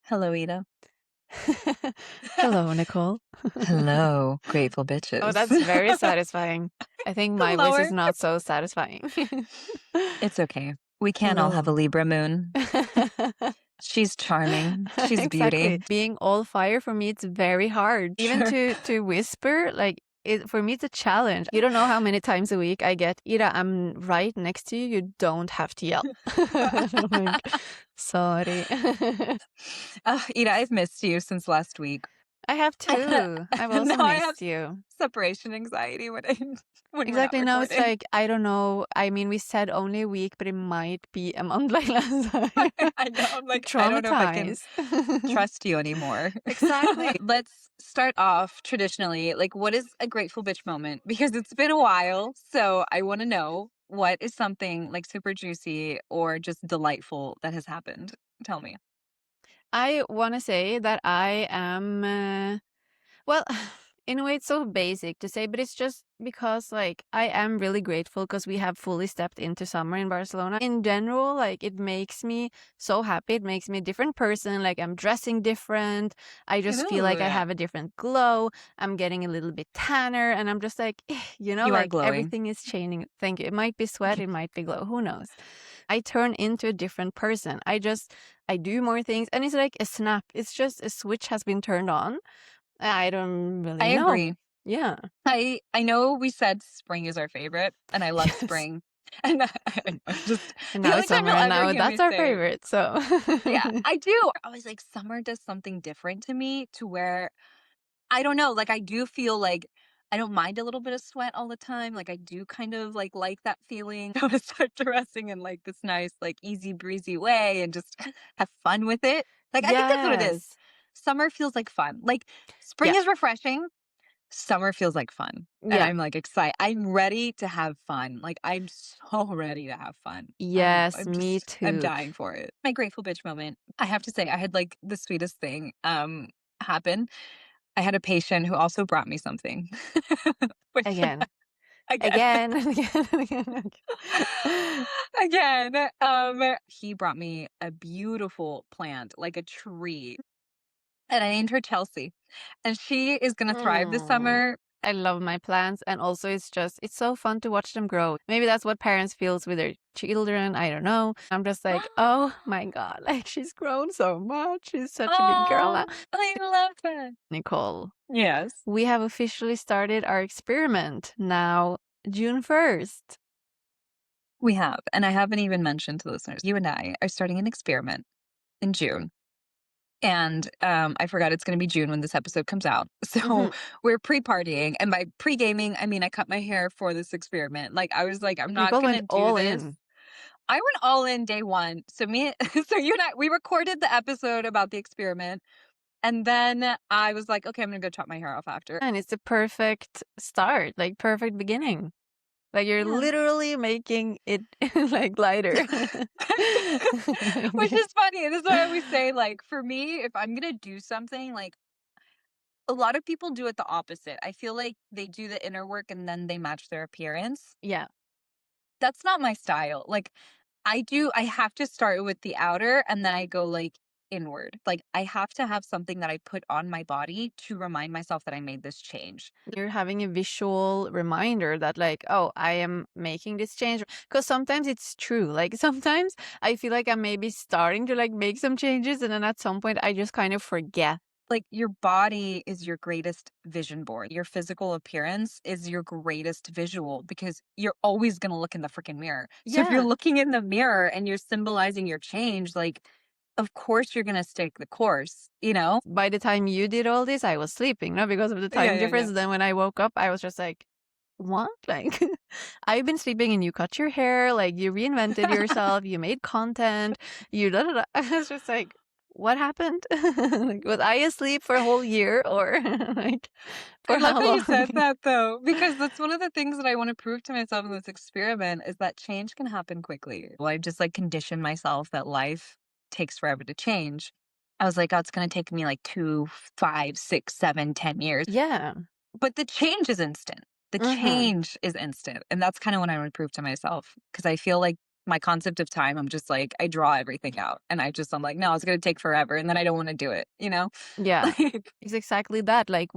Hello, Ida. Hello, Nicole. Hello, grateful Oh, bitches. that's very satisfying. I think The my voice is lower. not so satisfying. It's okay. We can't all have a Hello. Libra moon. She's charming. She's Exactly. beauty. Being all fire for me, it's very hard. Even Sure. to whisper, like it for me, it's a challenge. You don't know how many times a week I get, Ida, I'm right next to you. You don't have to yell. I'm like, sorry. Ida, I've missed you since last week. I have I, too. I've now also I have missed you. separation anxiety when we're not Exactly. Now it's recording. like, I don't know. I mean, we said only a week, but it might be a month like last time. I know. I'm like, I don't know if I can Traumatized. trust you anymore. Exactly. Let's start off traditionally. Like, what is a grateful bitch moment? Because it's been a while. So I want to know what is something like super juicy or just delightful that has happened. Tell me. I want to say that I am, well, in a way, it's so basic to say, but it's just because, like, I am really grateful because we have fully stepped into summer in Barcelona. In general, like, it makes me so happy. It makes me a different person. Like, I'm dressing different. I just feel like I Ooh, have a different glow. I'm getting a little bit tanner, and I'm just like, you are like glowing. everything is changing. Thank you. It might be sweat, it might be glow. Who knows? I turn into a different person. I do more things, and it's like a snap. It's just a switch has been turned on. I don't I really know. agree. Yeah. I know we said spring is our favorite, and I love Yes. spring. And I know, just And the now only it's time summer, you'll and ever now hear that's me our say, favorite. So yeah, I do. I was like, summer does something different to me to where I don't know, like, I do feel like I don't mind a little bit of sweat all the time, like, I do kind of, like that feeling. I wanna start dressing in, like, this nice, like, easy breezy way and just have fun with it. Like, I think that's what it is. yes. Summer feels like fun. Like, spring Yeah. is refreshing, summer feels like fun, and Yeah. I'm, like, excited. I'm ready to have fun. Like, I'm so ready to have fun. Yes, I'm me just I'm too. dying for it. My grateful bitch moment, I have to say, I had, like, the sweetest thing, happen. I had a patient who also brought me something, which Again. again, Again and again and again and again. again, he brought me a beautiful plant, like a tree, and I named her Chelsea, and she is gonna thrive this Mm. summer. I love my plants, and also it's so fun to watch them grow. Maybe that's what parents feels with their children. I don't know. I'm just like, oh my god, like she's grown so much. She's such a big girl now. Oh, I love that. Nicole, Yes, we have officially started our experiment now, June 1st. we have, and I haven't even mentioned to listeners, you and I are starting an experiment in June. And, I forgot it's gonna be June when this episode comes out. So, Mhm. we're pre-partying, and by pre-gaming, I mean I cut my hair for this experiment. Like, I was like, "I'm not Nicole gonna went do all this." in. I went all in day 1. So me so you and I, we recorded the episode about the experiment, and then I was like, "Okay, I'm gonna go chop my hair off after." And it's a perfect start, like perfect beginning. Like you're Yeah. literally making it like lighter. Which is funny. This is what I always say, like, for me, if I'm gonna do something, like, a lot of people do it the opposite. I feel like they do the inner work and then they match their appearance. Yeah. That's not my style. Like, I have to start with the outer and then I go, like, inward. Like, I have to have something that I put on my body to remind myself that I made this change. You're having a visual reminder that like, oh, I am making this change. Because sometimes it's true. Like sometimes I feel like I'm maybe starting to like make some changes, and then at some point I just kind of forget. Like, your body is your greatest vision board. Your physical appearance is your greatest visual because you're always gonna look in the freaking mirror. So if you're Yeah. looking in the mirror and you're symbolizing your change, like, of course you're gonna stick the course, you know? By the time you did all this, I was sleeping, no, because of the Yeah, time yeah, yeah. difference. Then when I woke up, I was just like, what? Like, I've been sleeping and you cut your hair, like you reinvented yourself, you made content, you da da da. I was just like, what happened? Like, was I asleep for a whole year or like I for love how that you long? said that though, because that's one of the things that I want to prove to myself in this experiment is that change can happen quickly. Well, I just like conditioned myself that life takes forever to change. I was like, oh, it's going to take me like 2, 5, 6, 7, 10 years. Yeah. But the change is instant. The Mm-hmm. change is instant. And that's kind of what I want to prove to myself because I feel like my concept of time, I'm just like, I draw everything out and I'm like, no, it's going to take forever. And then I don't want to do it, you know? Yeah, Like, it's exactly that. Like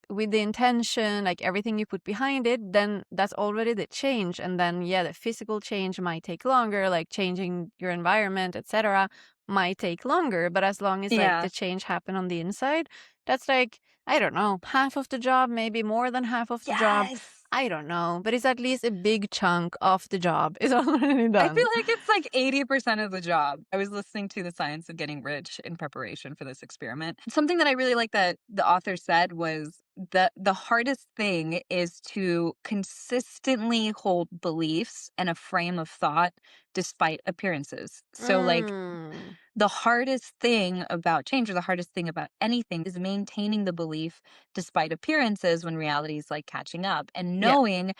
with the intention, like everything you put behind it, then that's already the change. And then, yeah, the physical change might take longer, like changing your environment, etc., might take longer. But as long as like yeah. the change happen on the inside, that's like, I don't know, half of the job, maybe more than half of the job. Yes. I don't know, but it's at least a big chunk of the job is already I feel done. like it's like 80% of the job. I was listening to The Science of Getting Rich in preparation for this experiment. Something that I really like that the author said was the hardest thing is to consistently hold beliefs and a frame of thought despite appearances. So like Mm, the hardest thing about change or the hardest thing about anything is maintaining the belief despite appearances when reality is like catching up and yeah, knowing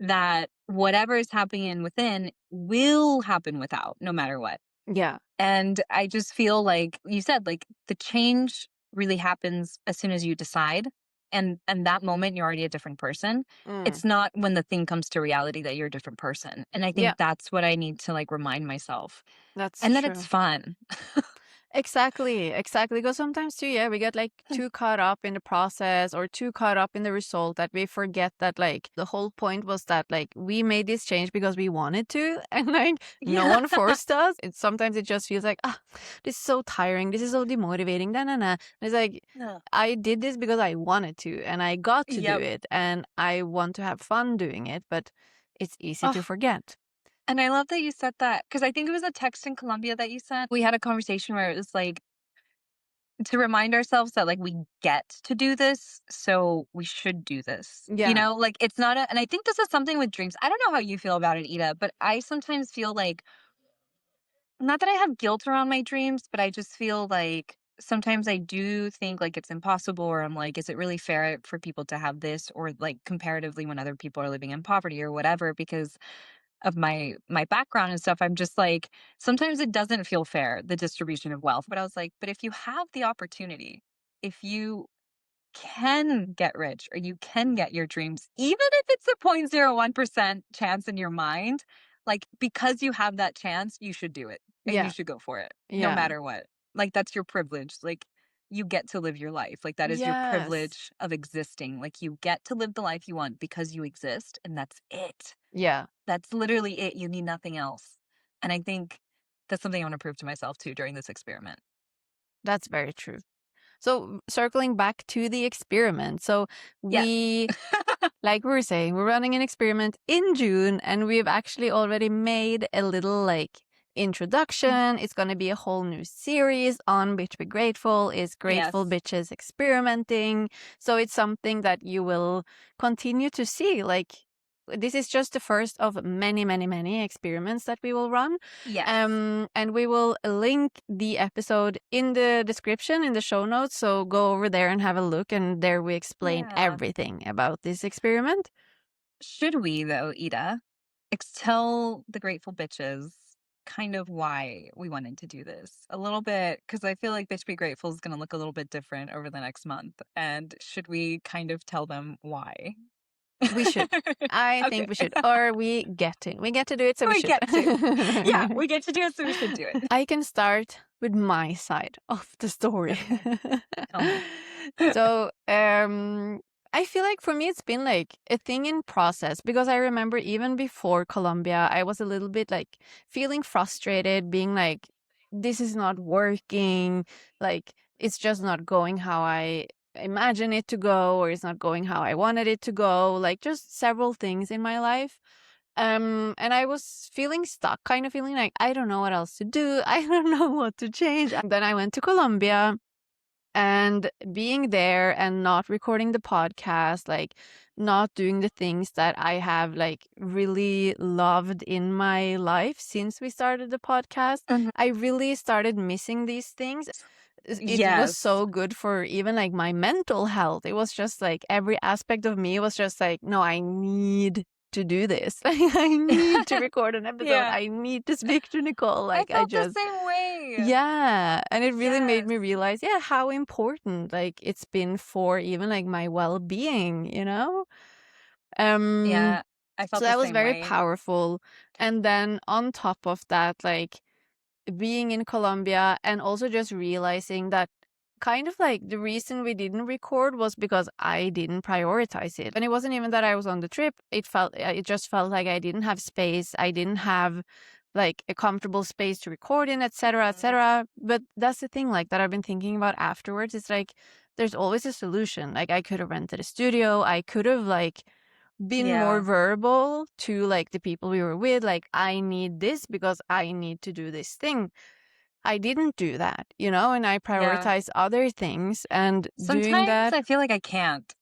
that whatever is happening within will happen without, no matter what. yeah. And I just feel like you said, like the change really happens as soon as you decide. And that moment you're already a different person. Mm, It's not when the thing comes to reality that you're a different person. And I yeah, think that's what I need to like remind myself. that's And that it's true. fun. Exactly, exactly. Because sometimes too, yeah, we get like too caught up in the process or too caught up in the result that we forget that like the whole point was that like we made this change because we wanted to, and like no Yeah. one forced us. Sometimes it just feels like, ah, this is so tiring, this is so demotivating. Nah, nah, nah. And it's like No. I did this because I wanted to and I got to do Yep. it and I want to have fun doing it, but it's easy to Oh, forget. and I love that you said that because I think it was a text in Colombia that you sent. We had a conversation where it was like, to remind ourselves that, like, we get to do this, so we should do this. You Yeah, know, like, it's not a and I think this is something with dreams. I don't know how you feel about it, Ida, but I sometimes feel like not that I have guilt around my dreams, but I just feel like sometimes I do think, like, it's impossible or I'm like, "Is it really fair for people to have this?" Or, like, comparatively when other people are living in poverty or whatever because of my background and stuff, I'm just like, sometimes it doesn't feel fair, the distribution of wealth. But I was like, but if you have the opportunity, if you can get rich or you can get your dreams, even if it's a 0.01% chance in your mind, like because you have that chance, you should do it and you yeah, should go for it no yeah. matter what. Like that's your privilege. Like you get to live your life. Like that is your Yes. privilege of existing. Like you get to live the life you want because you exist and that's it. Yeah. That's literally it, you need nothing else. And I think that's something I wanna prove to myself too during this experiment. That's very true. So circling back to the experiment. So Yes. we, like we were saying, we're running an experiment in June and we've actually already made a little like introduction. It's going to be a whole new series on Bitch Be Grateful. Is Grateful Yes. Bitches experimenting. So it's something that you will continue to see. Like this is just the first of many, many, many experiments that we will run. Yes. And we will link the episode in the description, in the show notes. So go over there and have a look. And there we explain Yeah. everything about this experiment. Should we though, Ida, tell the grateful bitches kind of why we wanted to do this? A little bit, because I feel like Bitch Be Grateful is gonna look a little bit different over the next month. And should we kind of tell them why? We should. I Okay. think we should. Or we get to. We get to do it, so we We should. get to. Yeah, we get to do it, so we should do it. I can start with my side of the story. Okay. Tell me. So, I feel like for me it's been like a thing in process because I remember even before Colombia, I was a little bit like feeling frustrated, being like, this is not working, like it's just not going how I imagine it to go, or it's not going how I wanted it to go, like just several things in my life. And I was feeling stuck, kind of feeling like I don't know what else to do. I don't know what to change. And then I went to Colombia and being there and not recording the podcast, like not doing the things that I have like really loved in my life since we started the podcast, Mhm. I really started missing these things. It was Yes. so good for even like my mental health. It was just like every aspect of me was just like, no, I need to do this. Like I need to record an episode. Yeah. I need to speak to Nicole. I Like I felt the just, same way. yeah, and it really made Yes. me realize, yeah, how important like it's been for even like my well-being, you know? Um Yeah. I So felt the that was same very way. powerful. And then on top of that, like being in Colombia and also just realizing that kind of like the reason we didn't record was because I didn't prioritize it. And it wasn't even that I was on the trip. It just felt like I didn't have space. I didn't have like a comfortable space to record in, etc., Mhm. etc. But that's the thing like that I've been thinking about afterwards. It's like there's always a solution. Like I could have rented a studio. I could have like been more Yeah, verbal to like the people we were with, like I need this because I need to do this thing. I didn't do that, and I yeah. prioritize other things, and doing Sometimes that I feel like I can't.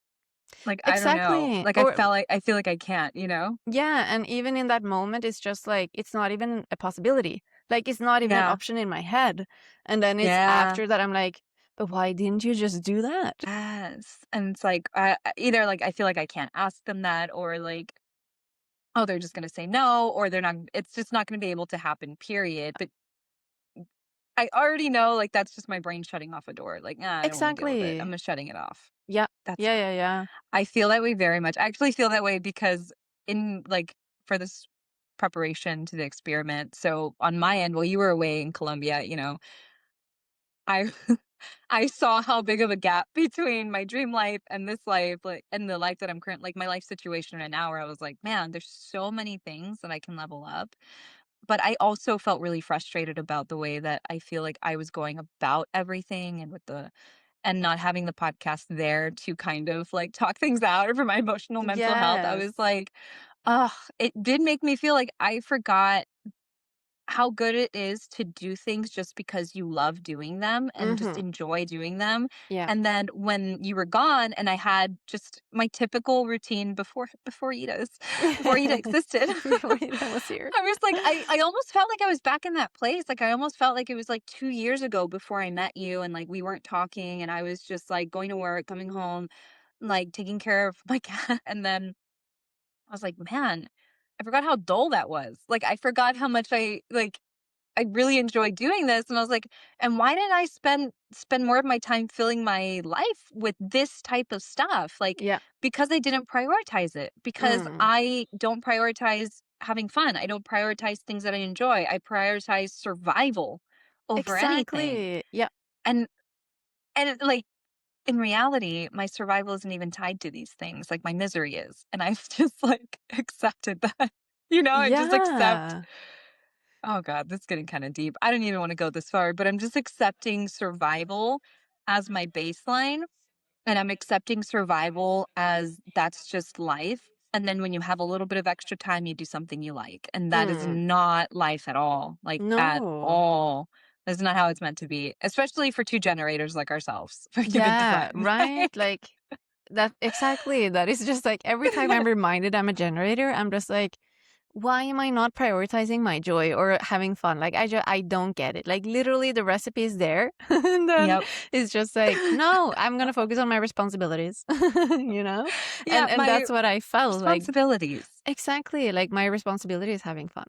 Like, I don't know. exactly. Like, Or I feel like I can't, you know? yeah, and even in that moment it's just like it's not even a possibility. Like it's not even an Yeah. option in my head. And then it's Yeah. after that I'm like, but why didn't you just do that? Yes. And it's like, either, like, I feel like I can't ask them that or, like, oh, they're just gonna say no, or they're not it's just not gonna be able to happen, period. But I already know, like, that's just my brain shutting off a door. Like, "Nah, I don't wanna deal with it. I'm Exactly. just shutting it off." Yeah. That's Yeah, yeah, yeah. I feel that way very much. I actually feel that way because in, like, for this preparation to the experiment, so on my end, while you were away in Colombia, I I saw how big of a gap between my dream life and this life, like, and the life that I'm current like, my life situation right now where I was like, "Man, there's so many things that I can level up." But I also felt really frustrated about the way that I feel like I was going about everything and with the and not having the podcast there to kind of, like, talk things out for my emotional mental health. I was Yes. like, ugh, it did make me feel like I forgot how good it is to do things just because you love doing them and just Mhm. enjoy doing them. Yeah. And then when you were gone and I had just my typical routine before Ida before Ida existed, Before that was here. I was like, I almost felt like I was back in that place. Like I almost felt like it was like 2 years ago before I met you and like we weren't talking and I was just like going to work, coming home, like taking care of my cat. And then I was like, man, I forgot how dull that was. Like I forgot how much I really enjoy doing this, and I was like, "And why didn't I spend more of my time filling my life with this type of stuff?" Like, Yeah. because I didn't prioritize it, because Mm. I don't prioritize having fun, I don't prioritize things that I enjoy, I prioritize survival over anything, Exactly. Yeah. and like, in reality, my survival isn't even tied to these things, like, my misery is, and I've just, like, accepted that, I just accept Yeah. oh god, this is getting kinda deep. I don't even wanna go this far, but I'm just accepting survival as my baseline, and I'm accepting survival as that's just life, and then when you have a little bit of extra time, you do something you like, and that is Mm. not life at all, like, at No. all. That's not how it's meant to be, especially for 2 generators like ourselves. Forgive the Yeah, pun. right? Like Like that exactly. That is just like every time I'm reminded I'm a generator, I'm just like, why am I not prioritizing my joy or having fun? Like I don't get it. Like literally the recipe is there and then Yep. it's just like, no, I'm going to focus on my responsibilities, you know? Yeah, And my that's what I felt like responsibilities. exactly. Like my responsibility is having fun,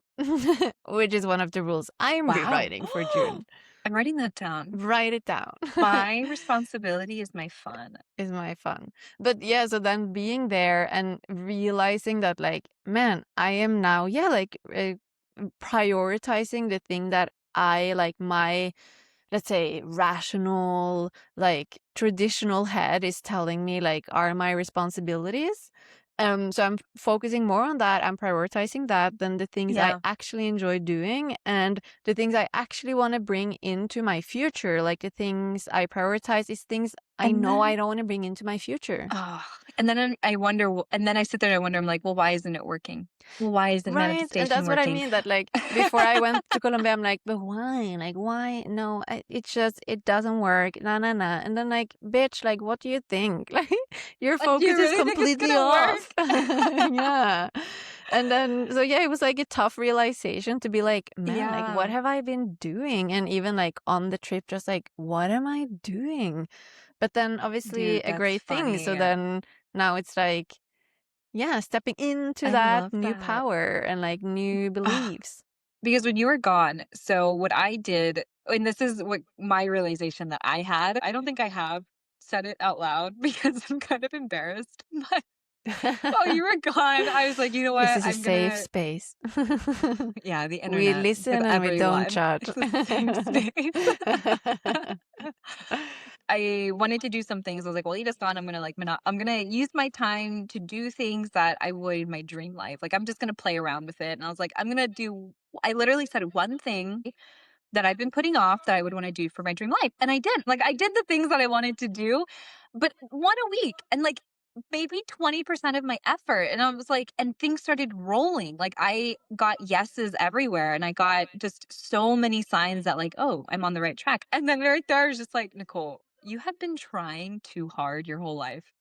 which is one of the rules I'm Wow. rewriting for June. I'm writing that down. Write it down. My responsibility is my fun. Is my fun. But yeah, so then being there and realizing that like, man, I am now, yeah, like prioritizing the thing that I like my, let's say, rational, like traditional head is telling me like are my responsibilities. So I'm focusing more on that. I'm prioritizing that than the things I Yeah. actually enjoy doing and the things I actually want to bring into my future. Like the things I prioritize is things I And know I then don't want to bring into my future. oh, and then I wonder and then I sit there and I wonder, I'm like, "Well, why isn't it working? Well, why isn't Right, and manifestation that's what I working?" mean, that, like, before I went to Colombia, I'm like, "But why? Like, why? No, it's just it doesn't work, na, na, na." And then, like, "Bitch, like, what do you think? Like, your Like, do you focus is really think it's completely gonna off." work? Yeah. And then so, yeah, it was, like, a tough realization to be like, "Man, like, what Yeah. have I been doing?" And even, like, on the trip, just like, "What am I doing?" But then, obviously, Dude, a that's great thing, so funny. then now it's like yeah, stepping into I that love new that. power and, like, new Ah, beliefs. because when you were gone, so what I did and this is what my realization that I had, I don't think I have said it out loud because I'm kind of embarrassed, while you were gone, I was like, "You know This what? is a I'm safe gonna." space. Yeah, the We internet with listen and we don't everyone. judge. It's a safe space. I wanted to do some things. I was like, "Well, Ida's gone. I'm gonna like, I'm gonna use my time to do things that I would in my dream life. Like, I'm just gonna play around with it." And I was like, "I'm gonna do." I literally said one thing that I've been putting off that I would want to do for my dream life, and I did. Like, I did the things that I wanted to do, but one a week, and like maybe 20% of my effort. And I was like, and things started rolling. Like, I got yeses everywhere, and I got just so many signs that like, oh, I'm on the right track. And then right there, I was just like, Nicole, you have been trying too hard your whole life.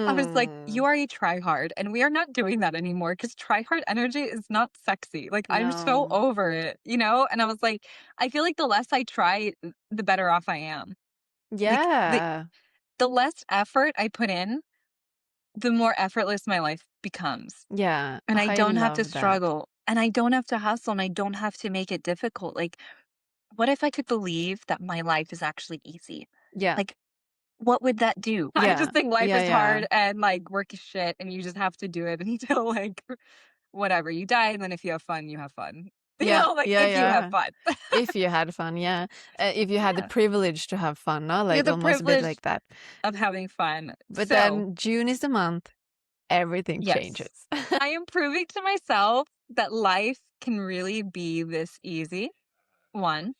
I was like, "You Mm, are a try hard, and we are not doing that anymore because try hard energy is not sexy." Like, I'm so no. over it, you know? And I was like, I feel like the less I try, the better off I am. Like, Yeah. the less effort I put in, the more effortless my life becomes. Yeah. And I I don't have to love that. struggle, and I don't have to hustle, and I don't have to make it difficult. Like, what if I could believe that my life is actually easy? Yeah. Like, what would that do? I Yeah. just think life Yeah. is Yeah. hard and, like, work is shit, and you just have to do it until, like, whatever, you die, and then if you have fun, you have fun. You Yeah. know, like, Yeah. if you have Yeah. fun. If you had fun, yeah. If you had the Yeah. privilege to have fun, no? You're Like the almost a bit privilege like that. of having fun. But So, then June is the month, everything yes, changes. I am proving to myself that life can really be this easy, 1,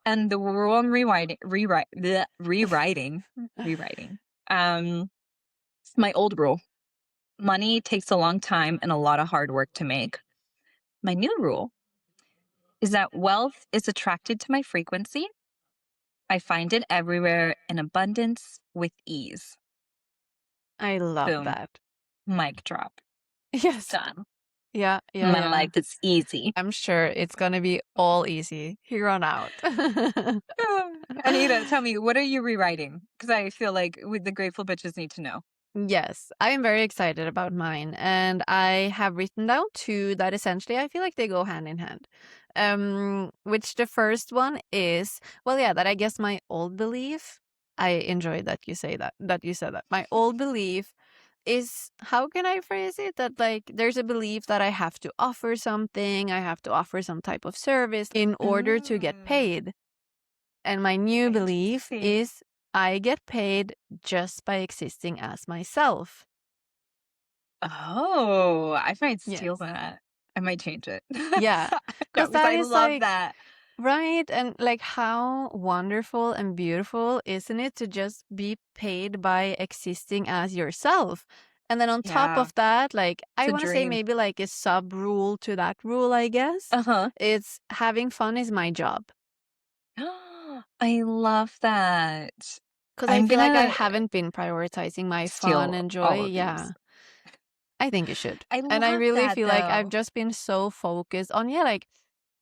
and the rule I'm rewriting, it's my old rule. Money takes a long time and a lot of hard work to make. My new rule is that wealth is attracted to my frequency. I find it everywhere in abundance with ease. I love Boom. that. Mic drop. Yes. Done. Yeah. Yeah. My Yeah. life is easy. I'm sure it's gonna be all easy here on out. Anita, tell me, what are you rewriting? Because I feel like with the Grateful Bitches need to know. Yes, I am very excited about mine, and I have written down two that essentially I feel like they go hand in hand. Which the first one is, well, yeah, that I guess my old belief. I enjoy that you say that you said that. My old belief is, how can I phrase it? That like there's a belief that I have to offer something, I have to offer some type of service in order to get Mm, paid. And my new belief interesting. is I get paid just by existing as myself. Oh, I might steal Yes. that. I might change it. Yeah. No, Because because that I is love like, that. right? And like, how wonderful and beautiful, isn't it, to just be paid by existing as yourself? And then on top Yeah, of that, like, it's I a want to say dream. maybe like a sub rule to that rule, I guess. Uh-huh. It's having fun is my job. I love that. Because I I'm feel like I gonna haven't been prioritizing my fun steal and joy. all of these. Yeah. I think you should. I And I love really that feel like I've though. just been so focused on, yeah, like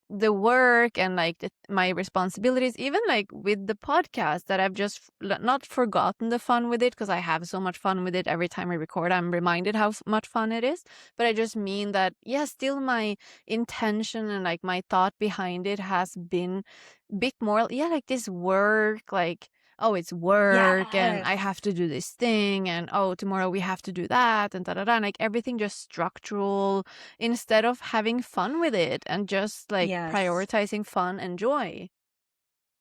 the work and like my responsibilities, even like with the podcast, that I've just not forgotten the fun with it, because I have so much fun with it every time I record. I'm reminded how much fun it is. But I just mean that, yeah, still my intention and like my thought behind it has been a bit more, yeah, like this work, like, oh, it's work and I Yes. have to do this thing, and oh, tomorrow we have to do that, and da da da. And like everything just structural, instead of having fun with it and just like Yes. prioritizing fun and joy.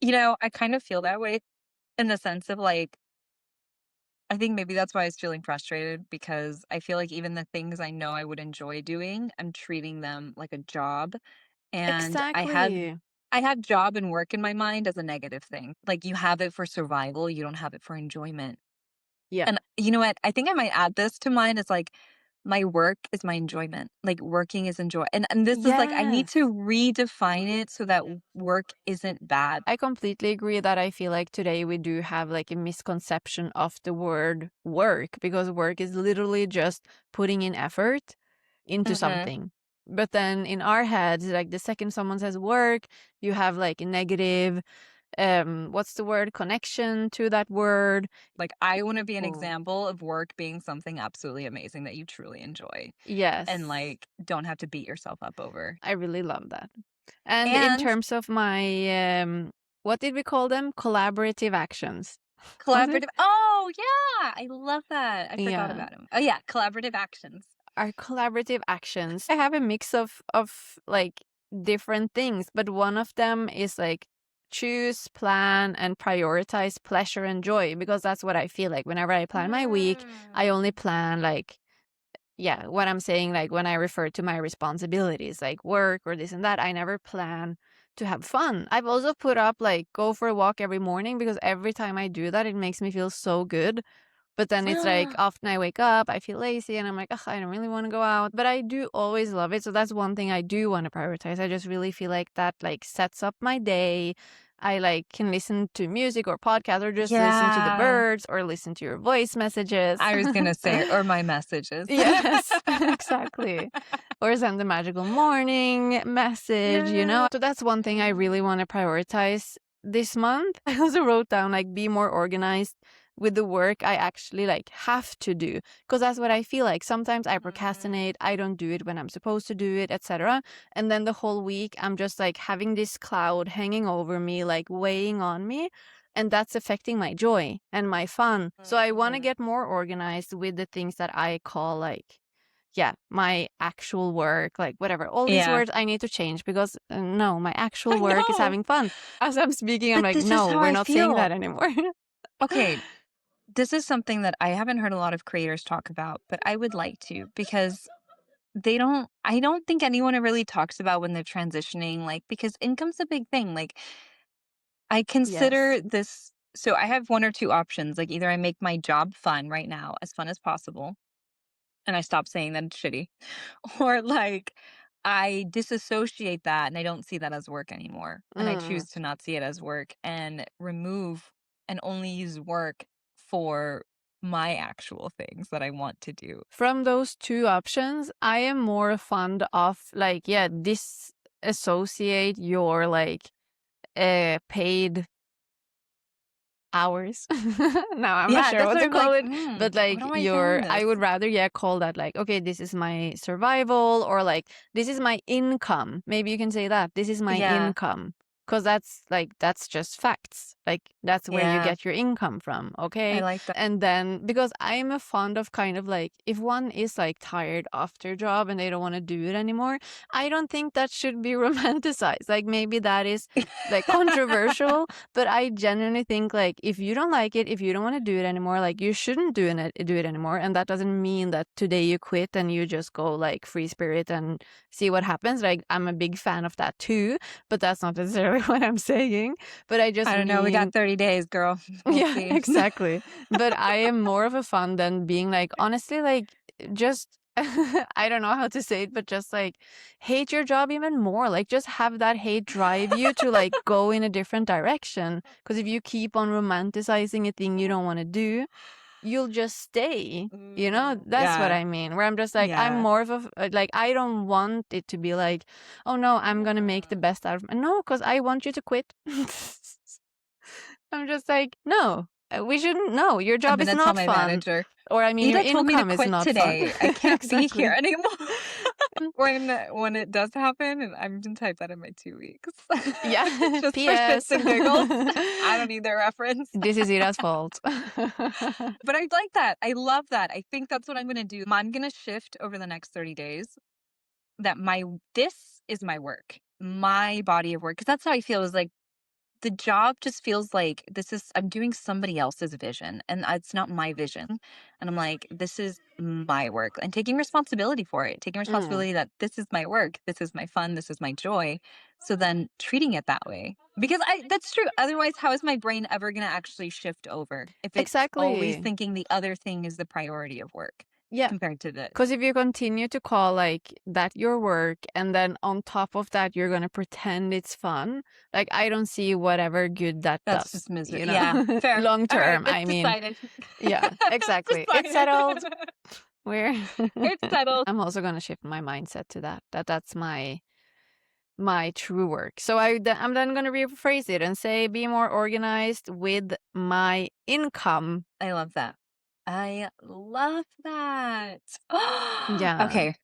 You know, I kind of feel that way in the sense of like, I think maybe that's why I was feeling frustrated because I feel like even the things I know I would enjoy doing, I'm treating them like a job. And Exactly. I have job and work in my mind as a negative thing. Like you have it for survival, you don't have it for enjoyment. Yeah. And you know what? I think I might add this to mine. It's like my work is my enjoyment. Like working is enjoy. And this is like I need Yes. to redefine it so that work isn't bad. I completely agree that I feel like today we do have like a misconception of the word work, because work is literally just putting in effort into Mhm. something. But then in our heads, like the second someone says work, you have like a negative, what's the word, connection to that word. Like I want to be an Oh. example of work being something absolutely amazing that you truly enjoy and Yes. like don't have to beat yourself up over. I really love that. And in And terms of my, what did we call them? Collaborative actions. Was it? Collaborative oh, yeah, I love that. I forgot Yeah. about him. Oh, yeah, collaborative actions. Our collaborative actions. I have a mix of like different things, but one of them is like choose, plan, and prioritize pleasure and joy because that's what I feel like. Whenever I plan my week, I Mm. only plan like yeah, what I'm saying, like when I refer to my responsibilities, like work or this and that, I never plan to have fun. I've also put up like go for a walk every morning because every time I do that, it makes me feel so good. But then it's like often I wake up, I feel lazy and I'm like, ugh, I don't really want to go out. But I do always love it. So that's one thing I do want to prioritize. I just really feel like that like sets up my day. I like can listen to music or podcast or just listen to the Yeah. birds or listen to your voice messages. I was gonna say, or my messages. Yes, exactly. Or send a magical morning message, you know? Yeah. So that's one thing I really want to prioritize this month. I also wrote down like be more organized with the work I actually like have to do because that's what I feel like. Sometimes I Mm. procrastinate, I don't do it when I'm supposed to do it, etc. And then the whole week I'm just like having this cloud hanging over me, like weighing on me, and that's affecting my joy and my fun. So I want to Mhm. get more organized with the things that I call like, yeah, my actual work, like whatever. All these Yeah. words I need to change because no, my actual I work is know, having fun. As I'm speaking, I'm but like, this is no, how we're I not saying that feel. anymore. Okay, this is something that I haven't heard a lot of creators talk about, but I would like to because I don't think anyone really talks about when they're transitioning, like, because income's a big thing. Like, I Yes. consider this so I have 1 or 2 options. Like, either I make my job fun right now, as fun as possible, and I stop saying that it's shitty, or like I disassociate that and I don't see that as work anymore. And I Mm. choose to not see it as work and remove and only use work for my actual things that I want to do. From those two options, I am more fond of like, yeah, disassociate your like paid hours. Now I'm not Yeah, sure that's what what to I'm call like, it, but what like do I say in your I this? would rather yeah call that like okay, this is my survival or like this is my income. Maybe you can say that. This is my Yeah, income. Cuz that's like that's just facts. Like that's where you yeah, get your income from, I okay? like that. And then because I'm a fond of kind of like if one is like tired after job and they don't want to do it anymore, I don't think that should be romanticized. Like maybe that is like controversial, but I genuinely think like if you don't like it, if you don't want to do it anymore, like you shouldn't do it anymore. And that doesn't mean that today you quit and you just go like free spirit and see what happens. Like I'm a big fan of that too, but that's not necessarily what I'm saying. But I just I don't know. We got mean 30 days, girl. We'll yeah, see. exactly. But I am more of a fan than being like, honestly, like, just, I don't know how to say it, but just like hate your job even more. Like, just have that hate drive you to like go in a different direction. Because if you keep on romanticizing a thing you don't want to do, you'll just stay. You know, that's what Yeah, I mean. Where I'm just like, I'm yeah. more of like, I don't want it to be like, oh no, I'm gonna make the Mm. best out of it. No, because I want you to quit. I'm just like, "No, we shouldn't no, your I'm job is gonna tell not my fun." manager, Or I mean, your Ida told me to income is quit not fun. today. I can't be here Exactly. anymore. Mm, When it does happen, and I'm gonna type that in my 2 weeks. yeah, Just for shits PS. and giggles. I don't need their reference. This is Ira's fault. But I like that. I love that. I think that's what I'm gonna do. I'm gonna shift over the next 30 days that my this is my work, my body of work, because that's how I feel is like the job just feels like this is I'm doing somebody else's vision and it's not my vision. And I'm like, this is my work and taking responsibility for it, taking Mm, responsibility that this is my work, this is my fun, this is my joy. So then treating it that way. Because I that's true. Otherwise, how is my brain ever gonna actually shift over if it's always exactly. thinking the other thing is the priority of work Yeah. compared to this? Because if you continue to call like that your work and then on top of that you're gonna pretend it's fun, like I don't see whatever good that That's does, just misery. you Yeah, know? fair. Long All right, term, it's I mean, decided. yeah, It's exactly. It's decided. settled. We're It's settled. I'm also gonna shift my mindset to that. That's my true work. So I'm then gonna rephrase it and say be more organized with my income. I love that. I love that. Yeah. Okay,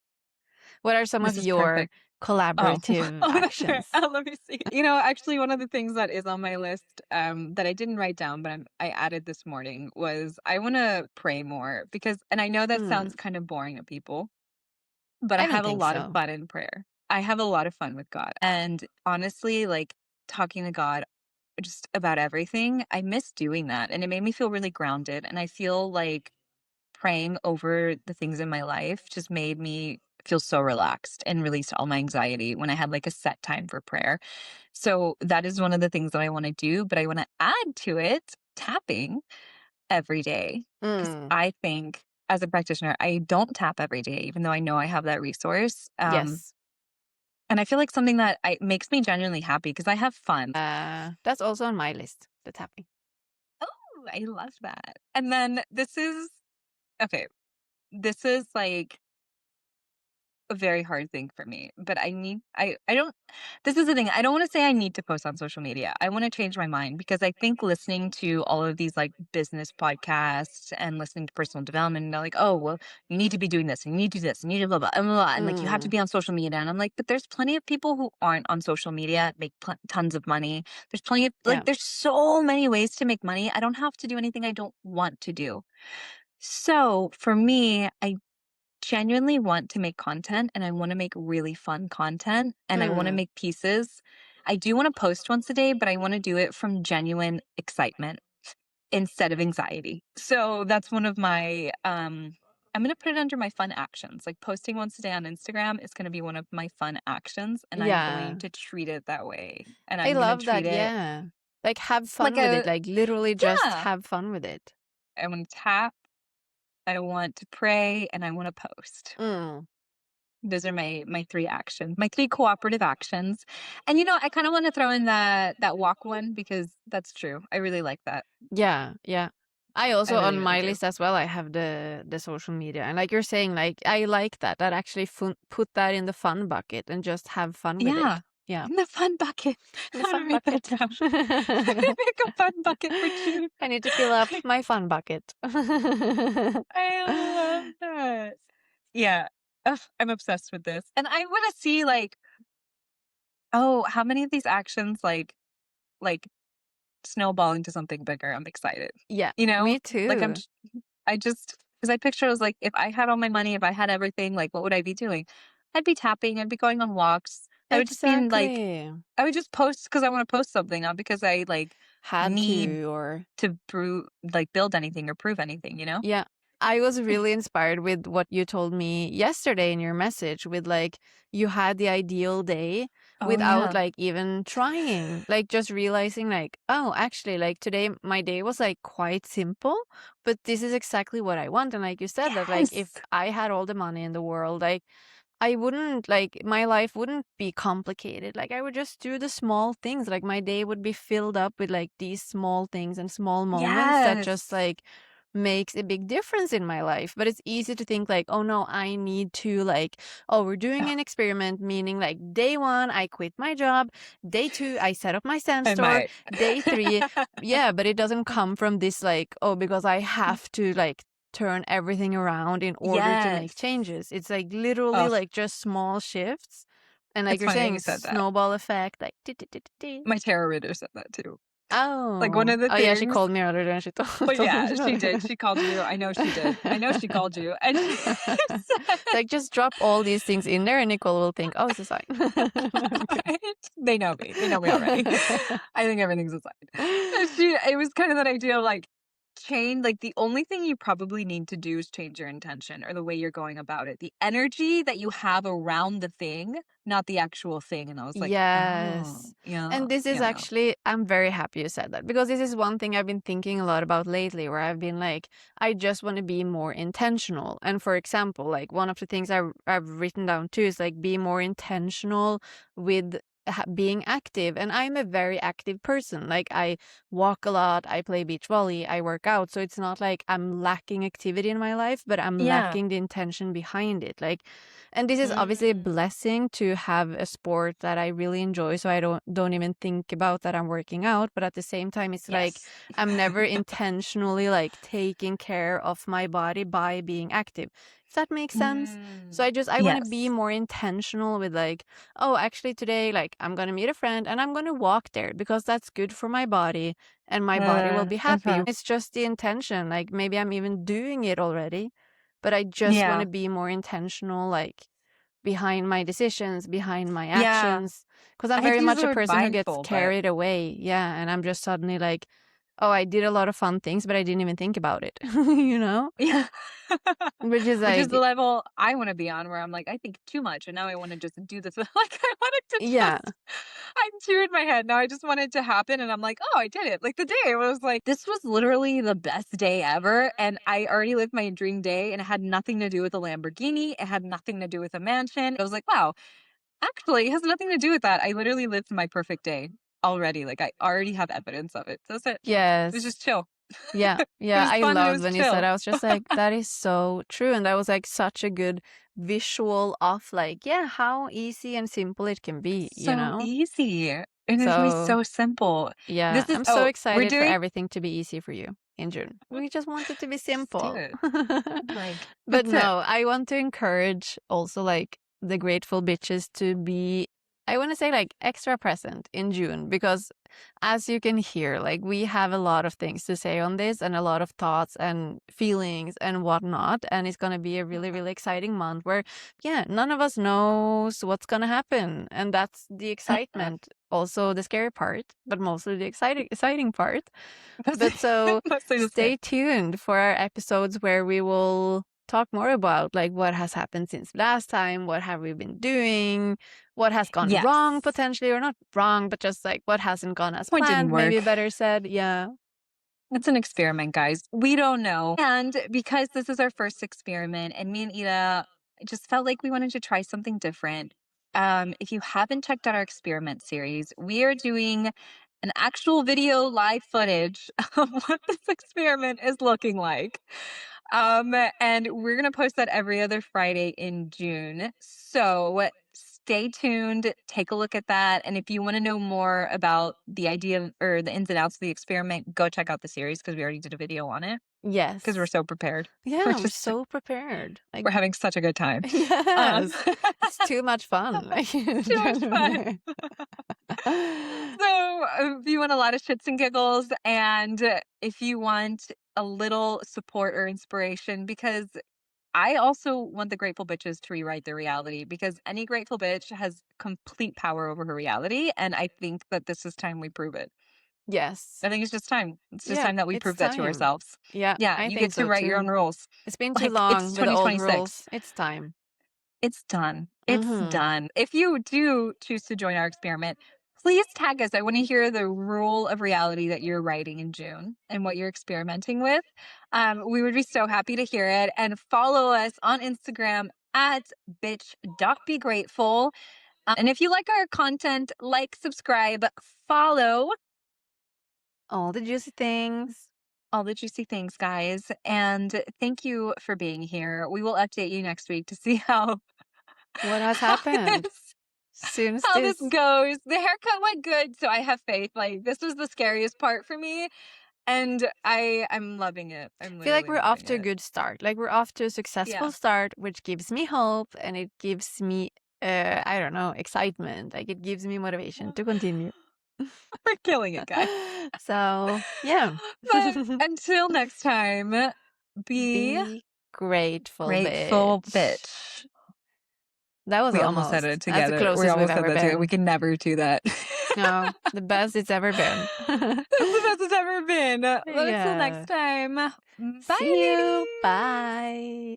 What are some of this is your perfect. Oh, collaborative oh, that's fair. actions. Let me see. You know, actually, one of the things that is on my list, that I didn't write down, but I added this morning was I want to pray more because, and I know that Mm, sounds kind of boring to people, but I I don't have a think lot of so. fun in prayer. I have a lot of fun with God, and honestly, like talking to God just about everything, I miss doing that, and it made me feel really grounded. And I feel like praying over the things in my life just made me feel so relaxed and released all my anxiety when I had like a set time for prayer. So that is one of the things that I want to do, but I want to add to it tapping every day because Mm, I think as a practitioner, I don't tap every day, even though I know I have that resource. yes. And I feel like something that makes me genuinely happy because I have fun. That's also on my list, the tapping. Oh, I love that. And then this is okay. This is like a very hard thing for me, but I don't this is the thing, I don't wanna say I need to post on social media. I wanna change my mind because I think listening to all of these, like, business podcasts and listening to personal development, and they're like, "Oh, well, you need to be doing this, and you need to do this, and you need to blah, blah, and blah, blah, and, like, you have to Mm, be on social media," and I'm like, "But there's plenty of people who aren't on social media, make tons of money. There's plenty of yeah. there's so many ways to make money. I don't have to do anything I don't want to do." So, for me, I genuinely want to make content and I want to make really fun content and I want to Mm, make pieces. I do want to post once a day, but I want to do it from genuine excitement instead of anxiety. So that's one of my I'm going to put it under my fun actions. Like posting once a day on Instagram is going to be one of my fun actions and I'm going yeah. to treat it that way. And I I'm going to love that, treat it yeah. Like, have like fun with it, a like, literally just yeah. have fun with it. I want to tap, I want to pray, and I want to post. Mm, Those are my 3 actions, my 3 cooperative actions. And, you know, I kinda wanna throw in that walk one because that's true. I really like that. yeah, yeah. I I also really, on really my do. list as well, I have the social media, and like you're saying, like, I like that, that actually put that in the fun bucket and just have fun with it. Yeah. Yeah, In the fun bucket. in the I'm gonna fun write that bucket. down. I'm gonna make a fun bucket for June. I need to fill up I my fun bucket. I love that. Yeah. Ugh, I'm obsessed with this. And I wanna see, like, oh, how many of these actions, like, snowball into something bigger. I'm excited. Yeah, You know? me Like, too. I just because I picture I was like, if I had all my money, if I had everything, like, what would I be doing? I'd be tapping, I'd be going on walks. I would just be in, like Exactly. I would just post because I wanna post something, not because I, like, Had need to or to build anything or prove anything, you know? yeah. I was really inspired with what you told me yesterday in your message with like you had the ideal day Oh, without yeah. like even trying. Like just realizing like, oh, actually like today my day was like quite simple, but this is exactly what I want. And like you said that like if Yes. I had all the money in the world, like I wouldn't like my life wouldn't be complicated. Like I would just do the small things. Like my day would be filled up with like these small things and small moments that just Yes. like makes a big difference in my life. But it's easy to think like, oh no, I need to like, oh, we're doing Ugh, an experiment, meaning like day one, I quit my job. Day two, I set up my sand I store. might. Day three, yeah, but it doesn't come from this like, oh, because I have to like turn everything around in order to make Yes. changes. It's like literally Oh, like just small shifts. And like it's you're funny that saying, you said that. snowball effect, like ti, ti, ti, ti, ti. My tarot reader said that too. Like, one Oh. of the Oh yeah, she things called me earlier and she well, told me yeah, about she did. it. She called you. I know she did. I know she called you, and she said It's like just drop all these things in there and Nicole will think, oh, it's a sign. No, I'm right? They know me. They know me already. kidding. I think everything's a sign. She it was kind of that idea of, like, change like, the only thing you probably need to do is change your intention or the way you're going about it. The energy that you have around the thing, not the actual thing, and I was like, "Oh, Yes. yeah, And this is yeah, actually, I'm very happy you said that because this is one thing I've been thinking a lot about lately where I've been like, I just want to be more intentional. And for example, like one of the things I've written down too is like be more intentional with being active. And I'm a very active person. Like I walk a lot, I play beach volley, I work out. So it's not like I'm lacking activity in my life, but I'm yeah." lacking the intention behind it. Like, and this is obviously a Mm. blessing to have a sport that I really enjoy, so I don't even think about that I'm working out, but at the same time it's like Yes. I'm never intentionally like taking care of my body by being active. If that makes sense. So Mm. I want to be Yes. more intentional with like, oh, actually today, like I'm going to meet a friend and I'm going to walk there because that's good for my body and my body will be happy. Uh-huh. It's just the intention. Like maybe I'm even doing it already, but I just want Yeah. to be more intentional, like behind my decisions, behind my Yeah. actions. Because I'm I had very to use much the a word person who gets mindful, but carried away. Yeah. And I'm just suddenly like, oh, I did a lot of fun things, but I didn't even think about it, you know? yeah. Which is Which is the like, level I wanna be on where I'm like, I think too much, and now I wanna just do this like, I wanted to yeah, just I'm too in my head, now I just want it to happen, and I'm like, "Oh, I did it." Like, the day was like, "This was literally the best day ever," and I already lived my dream day, and it had nothing to do with a Lamborghini, it had nothing to do with a mansion. I was like, "Wow, actually, it has nothing to do with that. I literally lived my perfect day already, like, I already have evidence of it. That's it. It was yes. just chill." Yeah, It yeah, was I fun and it loved was when you said chill. I was just like, that is so true. And that was like such a good visual of like, yeah, how easy and simple it can be, you So know? easy, and it can be So, so simple. yeah, This is I'm so oh, we're excited for doing everything to be easy for you in June. We just want it to be just do simple. it. Like, But that's it. no, I want to encourage also like the grateful bitches to be, I want to say like extra present in June because as you can hear, like we have a lot of things to say on this and a lot of thoughts and feelings and whatnot. And it's going to be a really, Mhm. really exciting month where, yeah, none of us knows what's going to happen. And that's the Mm-mm. excitement. Also the scary part, but mostly the exciting part. Mostly But so mostly the same. stay tuned for our episodes where we will talk more about like what has happened since last time, what have we been doing, what has gone wrong Yes. potentially, or not wrong, but just like what hasn't gone as What didn't planned, maybe work. better said. Yeah. It's an experiment, guys. We don't know. And because this is our first experiment, and me and Ida just felt like we wanted to try something different. If you haven't checked out our experiment series, we are doing an actual video live footage of what this experiment is looking like. And we're gonna post that every other Friday in June. So stay tuned, take a look at that. And if you want to know more about the idea or the ins and outs of the experiment, go check out the series because we already did a video on it because we're Yes. so prepared. We're Yeah, we're just so prepared. Like, we're having such a good time. Um yes. It's too much fun. Like, it's too much fun. genuinely. So, if you want a lot of shits and giggles, and if you want a little support or inspiration, because I also want the grateful bitches to rewrite their reality because any grateful bitch has complete power over her reality. And I think that this is time we prove it. Yes. I think it's just time. It's just Yeah, time that we it's prove that to time. ourselves. Yeah, Yeah, I you think get to so write your own too. rules. It's been too Like, it's long with the old 2026. rules. It's time. It's done. It's Mm-hmm. done. If you do choose to join our experiment, please tag us. I want to hear the rule of reality that you're writing in June and what you're experimenting with. We would be so happy to hear it. And follow us on Instagram at bitch.begrateful. And if you like our content, like, subscribe, follow All the juicy things. all the juicy things, guys. And thank you for being here. We will update you next week to see What has how happened? this Soon as how this this. goes. The haircut went good, so I have faith. Like, this was the scariest part for me, and I'm loving it. I'm I feel like literally we're off loving to a it. good start. Like we're off to a Yeah, successful start, which gives me hope and it gives me, I don't know, excitement. Like it gives me motivation to continue. we're killing it, guys. So, yeah. But until next time, be Be grateful, grateful, bitch. bitch. That was We almost said almost it as the together. We closest we've almost said ever that together. We been. can never do that. No, the best it's ever been. That's the best it's ever been. But until next Yeah. time, bye, See you. ladies. Bye.